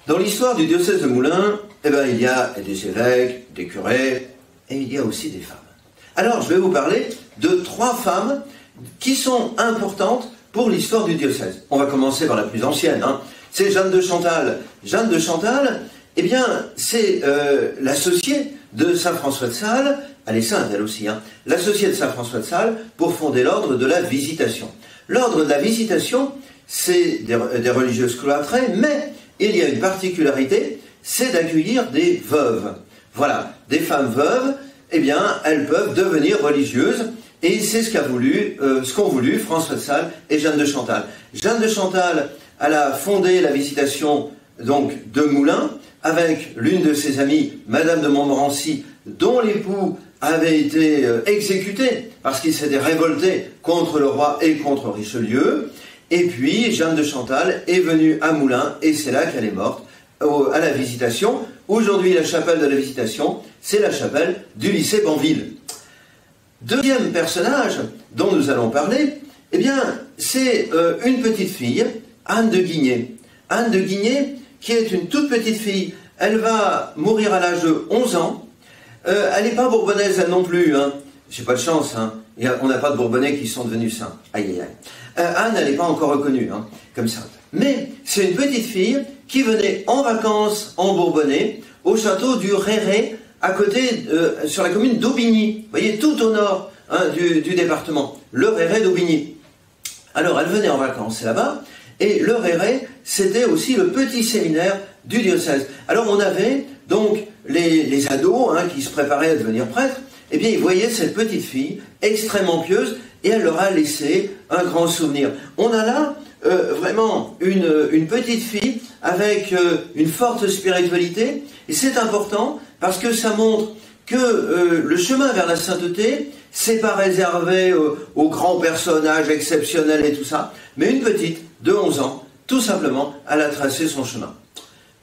Dans l'histoire du diocèse de Moulins, eh ben, il y a des évêques, des curés, et il y a aussi des femmes. Alors, je vais vous parler de 3 femmes qui sont importantes pour l'histoire du diocèse. On va commencer par la plus ancienne, hein. C'est Jeanne de Chantal. Jeanne de Chantal, eh bien, c'est l'associée de saint François de Sales. Elle est sainte, elle aussi, hein. L'associée de saint François de Sales pour fonder l'ordre de la Visitation. L'ordre de la Visitation, c'est des religieuses cloîtrées, mais il y a une particularité, c'est d'accueillir des veuves. Voilà, des femmes veuves, eh bien, elles peuvent devenir religieuses, et c'est ce qu'ont voulu François de Sales et Jeanne de Chantal. Jeanne de Chantal, elle a fondé la Visitation donc de Moulins, avec l'une de ses amies, Madame de Montmorency, dont l'époux avait été exécuté parce qu'il s'était révolté contre le roi et contre Richelieu. Et puis, Jeanne de Chantal est venue à Moulins, et c'est là qu'elle est morte, à la Visitation. Aujourd'hui, la chapelle de la Visitation, c'est la chapelle du lycée Banville. Deuxième personnage dont nous allons parler, eh bien, c'est une petite fille, Anne de Guigné. Anne de Guigné, qui est une toute petite fille, elle va mourir à l'âge de 11 ans. Elle n'est pas bourbonnaise, elle non plus, hein. J'ai pas de chance, hein. On n'a pas de Bourbonnais qui sont devenus saints. Aïe, aïe, aïe. Anne, elle n'est pas encore reconnue, hein, comme sainte. Mais c'est une petite fille qui venait en vacances en Bourbonnais au château du Réré, à côté, sur la commune d'Aubigny. Vous voyez, tout au nord, hein, du département. Le Réré d'Aubigny. Alors, elle venait en vacances là-bas, et le Réré, c'était aussi le petit séminaire du diocèse. Alors, on avait donc les ados, hein, qui se préparaient à devenir prêtres. Eh bien, ils voyaient cette petite fille extrêmement pieuse, et elle leur a laissé un grand souvenir. On a là vraiment une petite fille avec une forte spiritualité, et c'est important parce que ça montre que le chemin vers la sainteté, c'est pas réservé aux grands personnages exceptionnels et tout ça, mais une petite de 11 ans, tout simplement, elle a tracé son chemin.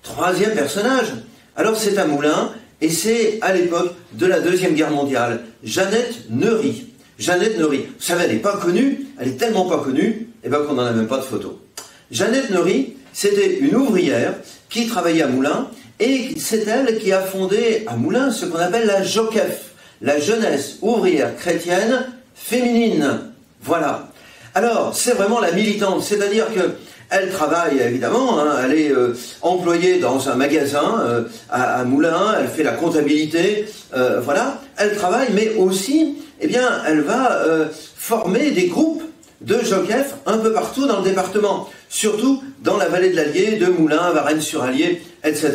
Troisième personnage, alors c'est à Moulins, et c'est à l'époque de la Deuxième Guerre mondiale, Jeannette Neury. Jeannette Neury, vous savez, elle n'est pas connue, elle est tellement pas connue, eh ben, qu'on n'en a même pas de photo. Jeannette Neury, c'était une ouvrière qui travaillait à Moulins, et c'est elle qui a fondé à Moulins ce qu'on appelle la JOCEF, la Jeunesse ouvrière chrétienne féminine. Voilà. Alors, c'est vraiment la militante, c'est-à-dire que elle travaille évidemment, hein, elle est employée dans un magasin à Moulins, elle fait la comptabilité, voilà, elle travaille, mais aussi, eh bien, elle va former des groupes de JOCEF un peu partout dans le département, surtout dans la vallée de l'Allier, de Moulins, Varennes-sur-Allier, etc.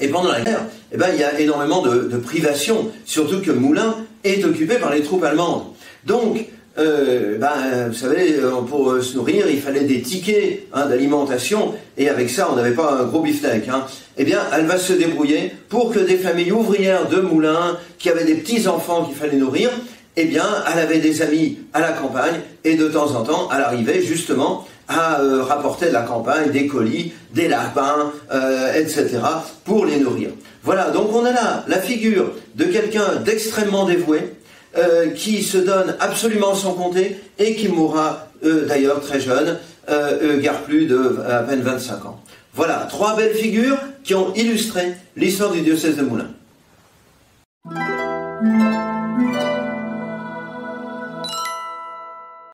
Et pendant la guerre, eh ben, il y a énormément de privations, surtout que Moulins est occupé par les troupes allemandes. Donc, vous savez, pour se nourrir, il fallait des tickets, hein, d'alimentation, et avec ça, on n'avait pas un gros beefsteak, hein. Eh bien, elle va se débrouiller pour que des familles ouvrières de Moulins, qui avaient des petits-enfants qu'il fallait nourrir, eh bien, elle avait des amis à la campagne, et de temps en temps, elle arrivait justement à rapporter de la campagne des colis, des lapins, etc., pour les nourrir. Voilà, donc on a là la figure de quelqu'un d'extrêmement dévoué, qui se donne absolument sans compter, et qui mourra d'ailleurs très jeune, guère plus de à peine 25 ans. Voilà, 3 belles figures qui ont illustré l'histoire du diocèse de Moulins.